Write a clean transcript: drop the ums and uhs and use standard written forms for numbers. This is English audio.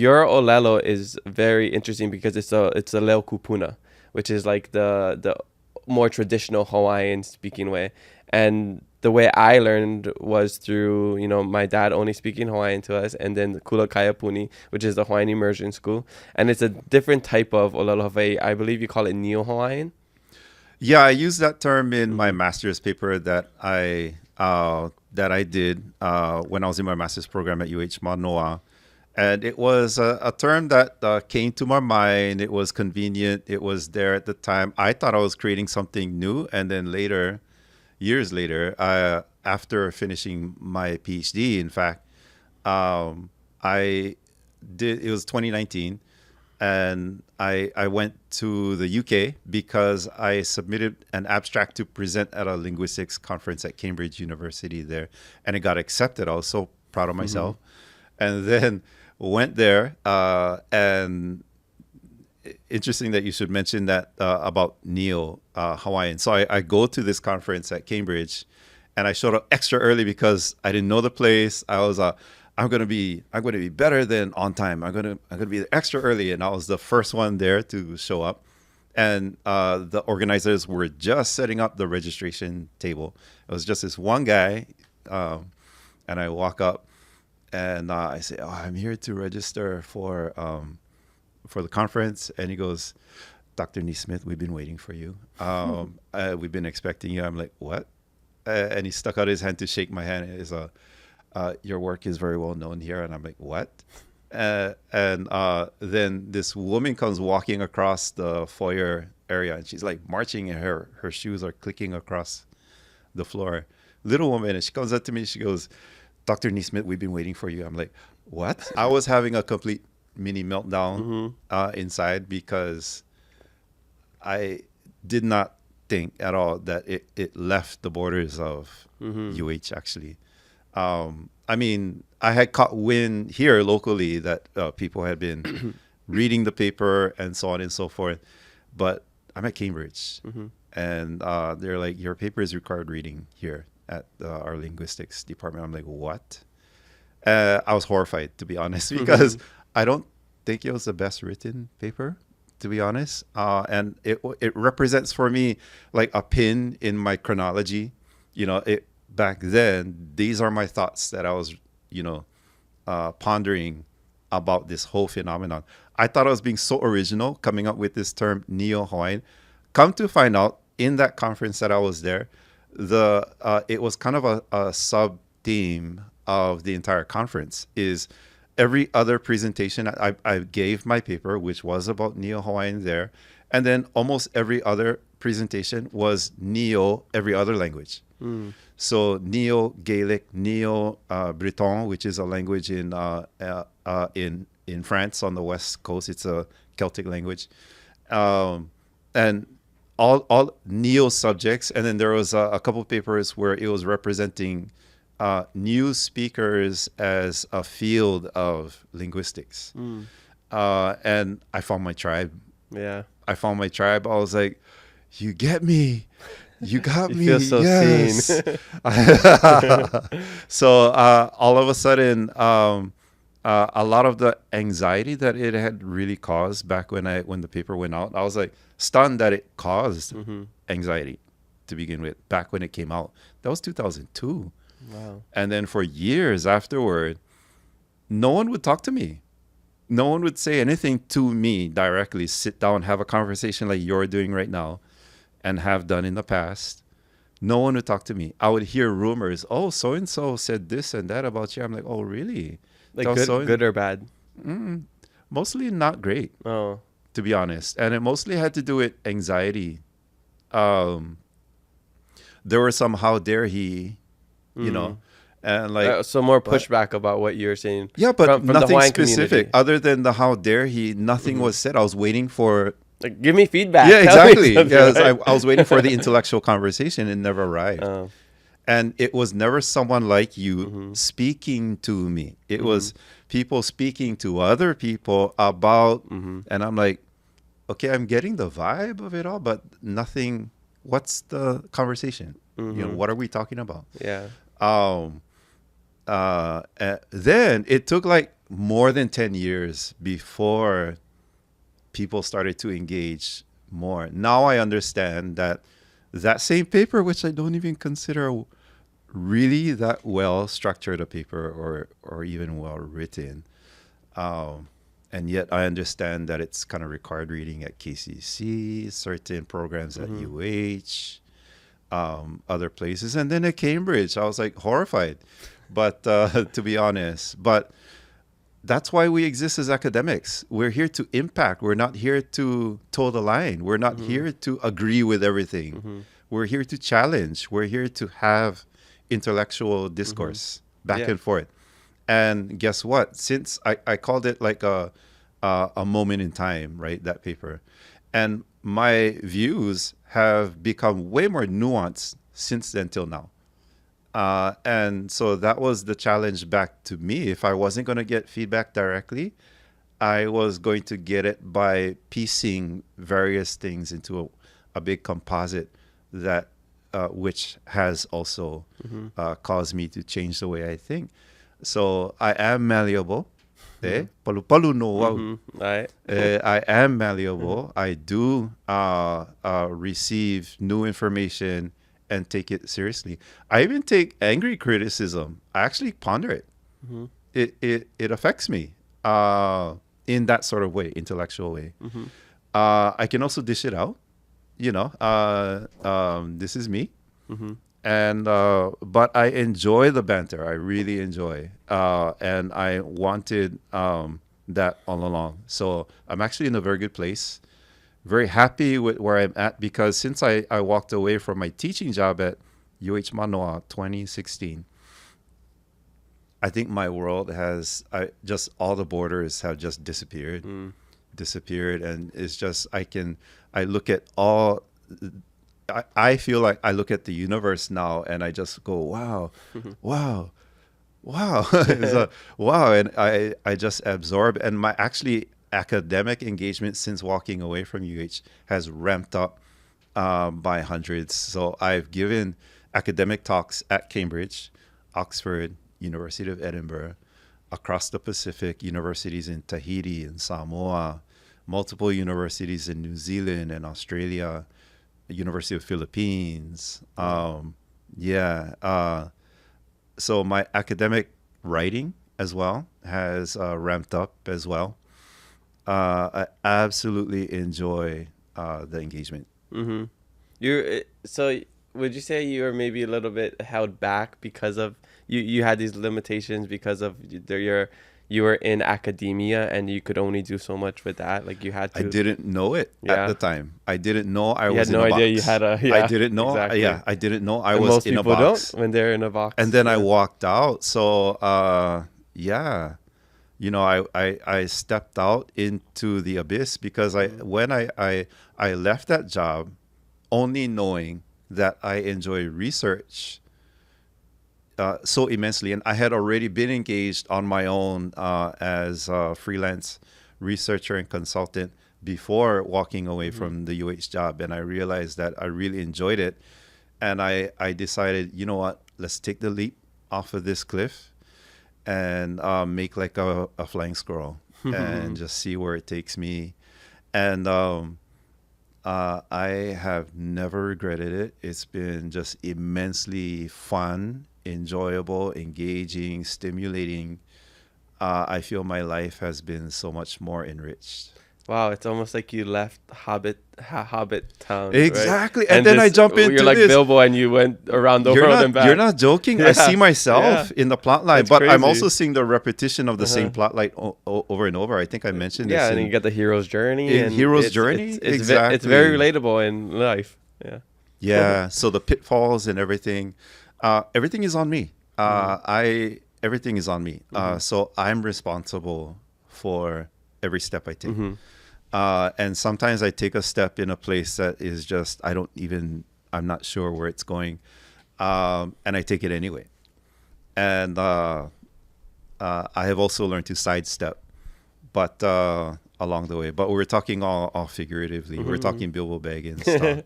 your olelo is very interesting because it's a leo kupuna, which is like the more traditional Hawaiian speaking way. And the way I learned was through, my dad only speaking Hawaiian to us, and then Kula Kaya Puni, which is the Hawaiian immersion school. And it's a different type of olelo Hawaii. I believe you call it Neo-Hawaiian. Yeah, I use that term in my Mm-hmm. master's paper that I did when I was in my master's program at UH Manoa. And it was a term that came to my mind. It was convenient. It was there at the time. I thought I was creating something new. And then later, years later, after finishing my PhD, in fact, I did, it was 2019. And I went to the UK because I submitted an abstract to present at a linguistics conference at Cambridge University there. And it got accepted. I was so proud of Mm-hmm. myself. And then went there, and interesting that you should mention that about Neo-Hawaiian. So I go to this conference at Cambridge, and I showed up extra early because I didn't know the place. I was I'm gonna be better than on time. I'm gonna be extra early, and I was the first one there to show up. And the organizers were just setting up the registration table. It was just this one guy, and I walk up, and I say, "Oh, I'm here to register for the conference." And he goes, "Dr. NeSmith, we've been waiting for you. We've been expecting you." I'm like, "What?" And he stuck out his hand to shake my hand. He's "Your work is very well known here." And I'm like, "What?" And then this woman comes walking across the foyer area, and she's like marching, and her shoes are clicking across the floor. Little woman, and she comes up to me. She goes, "Dr. NeSmith, we've been waiting for you." I'm like, "What?" I was having a complete mini meltdown Mm-hmm. inside because I did not think at all that it left the borders of Mm-hmm. UH actually. I mean, I had caught wind here locally that people had been reading the paper and so on and so forth, but I'm at Cambridge, Mm-hmm. and they're like, "Your paper is required reading here at our linguistics department." I'm like, "What?" I was horrified, to be honest, because I don't think it was the best written paper, to be honest. And it represents for me like a pin in my chronology. It back then. These are my thoughts that I was, pondering about this whole phenomenon. I thought I was being so original, coming up with this term Neo-Hawaiian. Come to find out, in that conference that I was there, it was kind of a sub theme of the entire conference is every other presentation I gave my paper, which was about Neo-Hawaiian there, and then almost every other presentation was Neo every other language. Mm. So Neo-Gaelic, Neo-Breton, which is a language in France on the west coast. It's a Celtic language, and all Neo subjects. And then there was a couple of papers where it was representing new speakers as a field of linguistics. Mm. And I found my tribe. Yeah. I found my tribe. I was like, "You get me. You got You me." feel so Yes. seen. So all of a sudden, a lot of the anxiety that it had really caused back when the paper went out, I was like stunned that it caused Mm-hmm. anxiety to begin with. Back when it came out, that was 2002, Wow. and then for years afterward, no one would talk to me. No one would say anything to me directly. Sit down, have a conversation like you're doing right now, and have done in the past. No one would talk to me. I would hear rumors. "Oh, so and so said this and that about you." I'm like, "Oh, really?" Like So good or bad? mostly not great, Oh. to be honest. And it mostly had to do with anxiety. Um, there were some "how dare he," Mm. and like, So more what? pushback about what you're saying. Yeah, but from the nothing Hawaiian specific community. other than the "how dare he." Nothing was said. I was waiting for. Like, give me feedback. Yeah, Tell me exactly. something, Yes, right? I was waiting for the intellectual conversation. It never arrived. Oh. And it was never someone like you Mm-hmm. speaking to me. It was people speaking to other people about, Mm-hmm. and I'm like, okay, I'm getting the vibe of it all, but nothing. What's the conversation? Mm-hmm. What are we talking about? Yeah. Um, then it took like more than 10 years before people started to engage more. Now I understand that that same paper, which I don't even consider really that well structured a paper or even well written, and yet I understand that it's kind of required reading at KCC, certain programs at UH, other places, and then at Cambridge. I was like horrified, but to be honest, but that's why we exist as academics. We're here to impact. We're not here to toe the line. We're not here to agree with everything. We're here to challenge. We're here to have intellectual discourse back and forth. And guess what? Since I called it like a moment in time, right? That paper. And my views have become way more nuanced since then till now. And so that was the challenge back to me. If I wasn't going to get feedback directly, I was going to get it by piecing various things into a big composite that which has also caused me to change the way I think. So I am malleable. Palu palu no wow. I am malleable. I do receive new information and take it seriously. I even take angry criticism. I actually ponder it. It affects me in that sort of way, intellectual way. I can also dish it out. You know, this is me. And but I enjoy the banter. I really enjoy, and I wanted that all along. So I'm actually in a very good place. Very happy with where I'm at, because since I walked away from my teaching job at UH Manoa 2016, I think my world has just all the borders have just disappeared, and it's just I look at all. I feel like I look at the universe now and I just go, wow, wow, wow, wow, and I just absorb. And my actually academic engagement since walking away from UH has ramped up by hundreds. So I've given academic talks at Cambridge, Oxford, University of Edinburgh, across the Pacific, universities in Tahiti and Samoa, multiple universities in New Zealand and Australia, University of Philippines. So my academic writing as well has ramped up as well. I absolutely enjoy the engagement. So would you say you were maybe a little bit held back because of you had these limitations because of you were in academia and you could only do so much with that? Like you had to. I didn't know it at the time. I didn't know I was in a box. You had no idea you had a. I didn't know. Exactly. I didn't know I was in a box. Most people don't when they're in a box. And then I walked out. So you know, I stepped out into the abyss because when I left that job, only knowing that I enjoy research so immensely, and I had already been engaged on my own as a freelance researcher and consultant before walking away from the UH job, and I realized that I really enjoyed it, and I decided, you know what, let's take the leap off of this cliff and make like a flying squirrel and just see where it takes me. And I have never regretted it. It's been just immensely fun, enjoyable, engaging, stimulating. I feel my life has been so much more enriched. Wow, it's almost like you left Hobbit town. Exactly. Right? And then I jump into you're like this. Bilbo and you went around the world and back. You're not joking. Yeah. I see myself in the plot line, but crazy. I'm also seeing the repetition of the same plot line over and over. I think I mentioned this. Yeah, and you get the hero's journey. Exactly. It's very relatable in life. Yeah. Yeah. So the pitfalls and everything, everything is on me. Everything is on me. So I'm responsible for every step I take. And sometimes I take a step in a place that is just, I'm not sure where it's going. And I take it anyway. And I have also learned to sidestep, but along the way. But we're talking all figuratively. We're talking Bilbo Baggins stuff.